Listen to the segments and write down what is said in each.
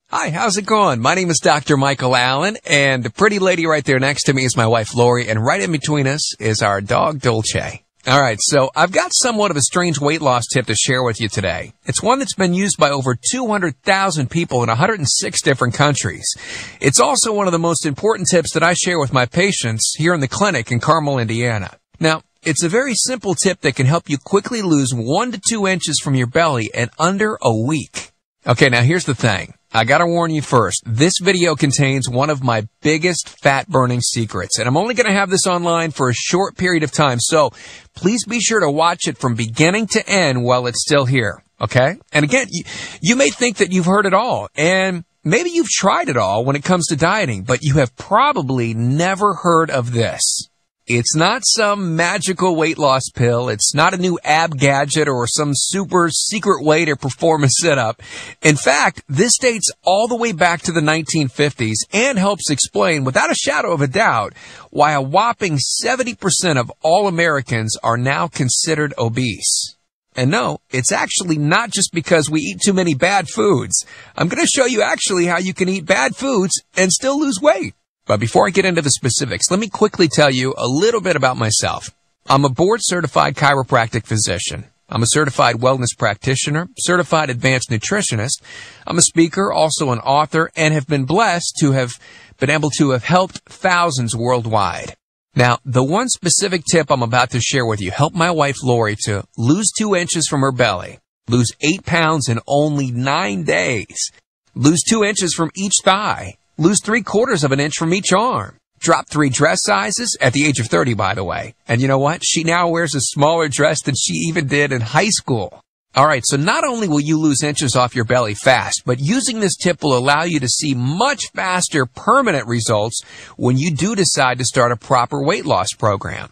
Hi, how's it going? My name is Dr. Michael Allen, and the pretty lady right there next to me is my wife, Lori, and right in between us is our dog, Dolce. All right, so I've got somewhat of a strange weight loss tip to share with you today. It's one that's been used by over 200,000 people in 106 different countries. It's also one of the most important tips that I share with my patients here in the clinic in Carmel, Indiana. Now, it's a very simple tip that can help you quickly lose 1 to 2 inches from your belly in under a week. Okay, now here's the thing. I gotta warn you first, this video contains one of my biggest fat-burning secrets, and I'm only gonna have this online for a short period of time, so please be sure to watch it from beginning to end while it's still here, okay? And again, you may think that you've heard it all, and maybe you've tried it all when it comes to dieting, but you have probably never heard of this. It's not some magical weight loss pill. It's not a new ab gadget or some super secret way to perform a sit-up. In fact, this dates all the way back to the 1950s and helps explain, without a shadow of a doubt, why a whopping 70% of all Americans are now considered obese. And no, it's actually not just because we eat too many bad foods. I'm going to show you actually how you can eat bad foods and still lose weight. But before I get into the specifics, let me quickly tell you a little bit about myself. I'm a board-certified chiropractic physician. I'm a certified wellness practitioner, certified advanced nutritionist. I'm a speaker, also an author, and have been blessed to have been able to have helped thousands worldwide. Now, the one specific tip I'm about to share with you helped my wife Lori to lose 2 inches from her belly, lose 8 pounds in only 9 days, lose 2 inches from each thigh, lose 3/4 of an inch from each arm. Drop 3 dress sizes at the age of 30, by the way. And you know what? She now wears a smaller dress than she even did in high school. All right, so not only will you lose inches off your belly fast, but using this tip will allow you to see much faster permanent results when you do decide to start a proper weight loss program.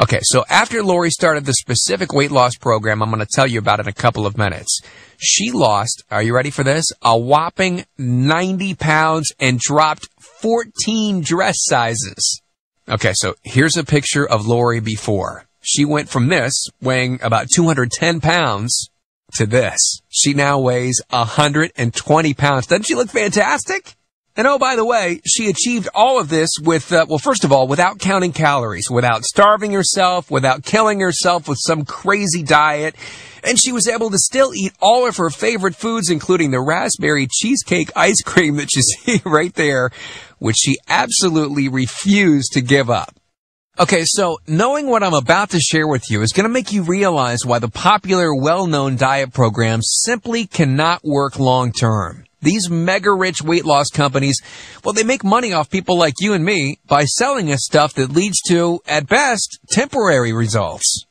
Okay, so after Lori started the specific weight loss program I'm going to tell you about in a couple of minutes, she lost, are you ready for this, a whopping 90 pounds and dropped 14 dress sizes. Okay, so here's a picture of Lori before. She went from this, weighing about 210 pounds, to this. She now weighs 120 pounds. Doesn't she look fantastic? And oh, by the way, she achieved all of this with, well, first of all, without counting calories, without starving herself, without killing herself with some crazy diet. And she was able to still eat all of her favorite foods, including the raspberry cheesecake ice cream that you see right there, which she absolutely refused to give up. Okay, so knowing what I'm about to share with you is going to make you realize why the popular, well-known diet programs simply cannot work long-term. These mega-rich weight loss companies, well, they make money off people like you and me by selling us stuff that leads to, at best, temporary results.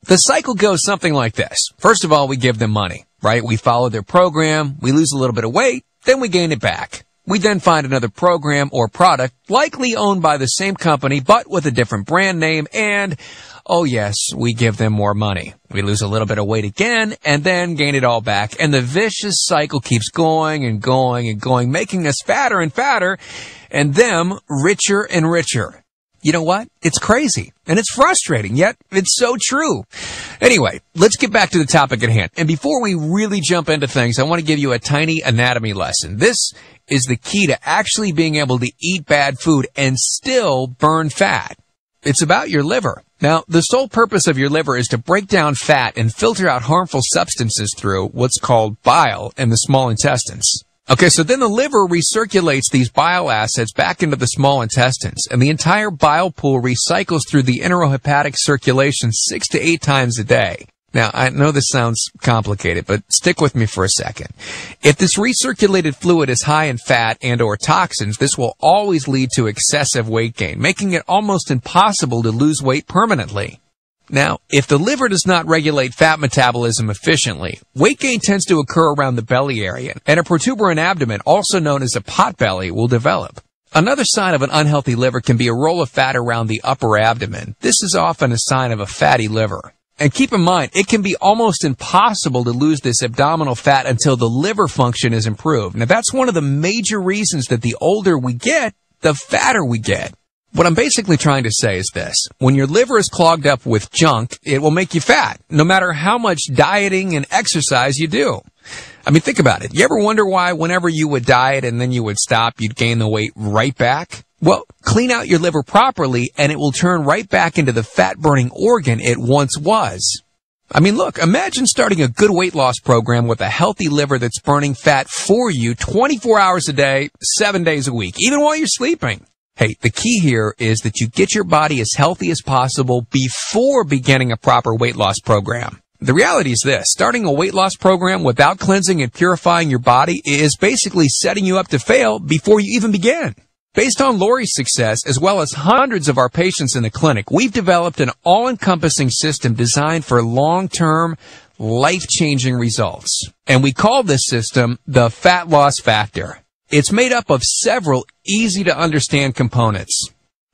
The cycle goes something like this. First of all, we give them money, right? We follow their program, we lose a little bit of weight, then we gain it back. We then find another program or product, likely owned by the same company, but with a different brand name, and, oh yes, we give them more money. We lose a little bit of weight again, and then gain it all back, and the vicious cycle keeps going and going and going, making us fatter and fatter, and them richer and richer. You know what? It's crazy, and it's frustrating, yet it's so true. Anyway, let's get back to the topic at hand. And before we really jump into things, I want to give you a tiny anatomy lesson. This is the key to actually being able to eat bad food and still burn fat. It's about your liver. Now, the sole purpose of your liver is to break down fat and filter out harmful substances through what's called bile in the small intestines. Okay, so then the liver recirculates these bile acids back into the small intestines, and the entire bile pool recycles through the enterohepatic circulation 6 to 8 times a day. Now, I know this sounds complicated, but stick with me for a second. If this recirculated fluid is high in fat and or toxins, this will always lead to excessive weight gain, making it almost impossible to lose weight permanently. Now, if the liver does not regulate fat metabolism efficiently, weight gain tends to occur around the belly area, and a protuberant abdomen, also known as a potbelly, will develop. Another sign of an unhealthy liver can be a roll of fat around the upper abdomen. This is often a sign of a fatty liver. And keep in mind, it can be almost impossible to lose this abdominal fat until the liver function is improved. Now, that's one of the major reasons that the older we get, the fatter we get. What I'm basically trying to say is this. When your liver is clogged up with junk, it will make you fat, no matter how much dieting and exercise you do. I mean, think about it. You ever wonder why whenever you would diet and then you would stop, you'd gain the weight right back? Well, clean out your liver properly and it will turn right back into the fat-burning organ it once was. I mean, look, imagine starting a good weight loss program with a healthy liver that's burning fat for you 24 hours a day, 7 days a week, even while you're sleeping. Hey, the key here is that you get your body as healthy as possible before beginning a proper weight loss program. The reality is this: starting a weight loss program without cleansing and purifying your body is basically setting you up to fail before you even begin. Based on Lori's success, as well as hundreds of our patients in the clinic, we've developed an all-encompassing system designed for long-term, life-changing results. And we call this system the Fat Loss Factor. It's made up of several easy-to-understand components.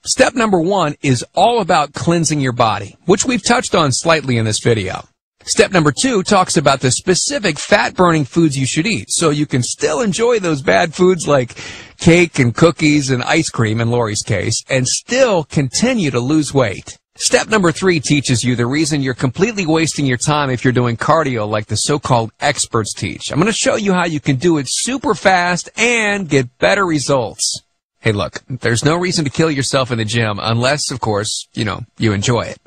Step number 1 is all about cleansing your body, which we've touched on slightly in this video. Step number 2 talks about the specific fat-burning foods you should eat, so you can still enjoy those bad foods like cake and cookies and ice cream in Lori's case, and still continue to lose weight. Step number 3 teaches you the reason you're completely wasting your time if you're doing cardio like the so-called experts teach. I'm going to show you how you can do it super fast and get better results. Hey, look, there's no reason to kill yourself in the gym unless, of course, you enjoy it.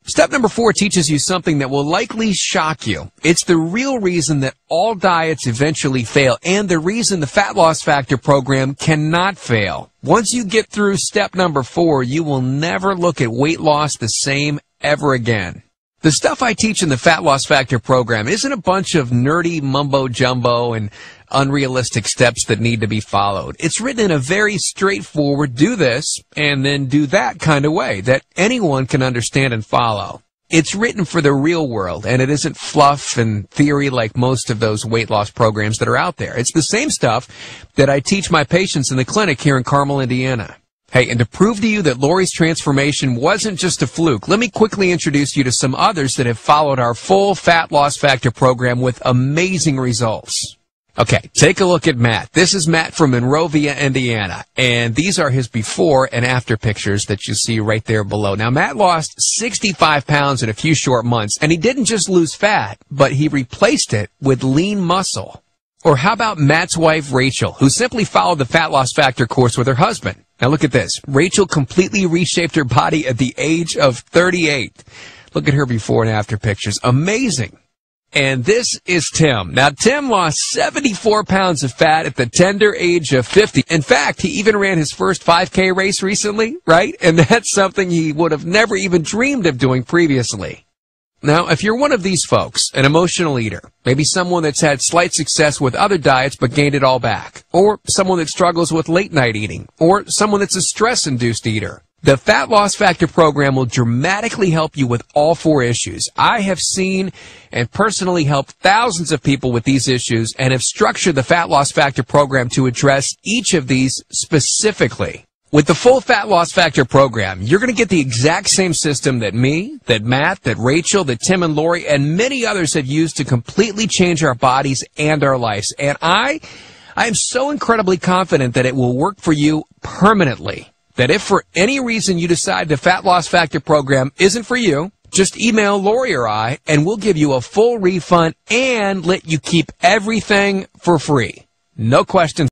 Step number 4 teaches you something that will likely shock you. It's the real reason that all diets eventually fail and the reason the Fat Loss Factor program cannot fail. Once you get through step number 4, you will never look at weight loss the same ever again. The stuff I teach in the Fat Loss Factor program isn't a bunch of nerdy mumbo-jumbo and unrealistic steps that need to be followed. It's written in a very straightforward, do this and then do that kind of way that anyone can understand and follow. It's written for the real world, and it isn't fluff and theory like most of those weight loss programs that are out there. It's the same stuff that I teach my patients in the clinic here in Carmel, Indiana. Hey, and to prove to you that Lori's transformation wasn't just a fluke, let me quickly introduce you to some others that have followed our full Fat Loss Factor program with amazing results. Okay, take a look at Matt. This is Matt from Monrovia, Indiana, and these are his before and after pictures that you see right there below. Now, Matt lost 65 pounds in a few short months, and he didn't just lose fat, but he replaced it with lean muscle. Or how about Matt's wife, Rachel, who simply followed the Fat Loss Factor course with her husband? Now look at this. Rachel completely reshaped her body at the age of 38. Look at her before and after pictures. Amazing. And this is Tim. Now, Tim lost 74 pounds of fat at the tender age of 50. In fact, he even ran his first 5K race recently, right? And that's something he would have never even dreamed of doing previously. Now, if you're one of these folks, an emotional eater, maybe someone that's had slight success with other diets but gained it all back, or someone that struggles with late-night eating, or someone that's a stress-induced eater, the Fat Loss Factor program will dramatically help you with all 4 issues. I have seen and personally helped thousands of people with these issues and have structured the Fat Loss Factor program to address each of these specifically. With the full Fat Loss Factor program, you're going to get the exact same system that me, that Matt, that Rachel, that Tim and Lori, and many others have used to completely change our bodies and our lives. And I am so incredibly confident that it will work for you permanently. That if for any reason you decide the Fat Loss Factor program isn't for you, just email Lori or I, and we'll give you a full refund and let you keep everything for free. No questions.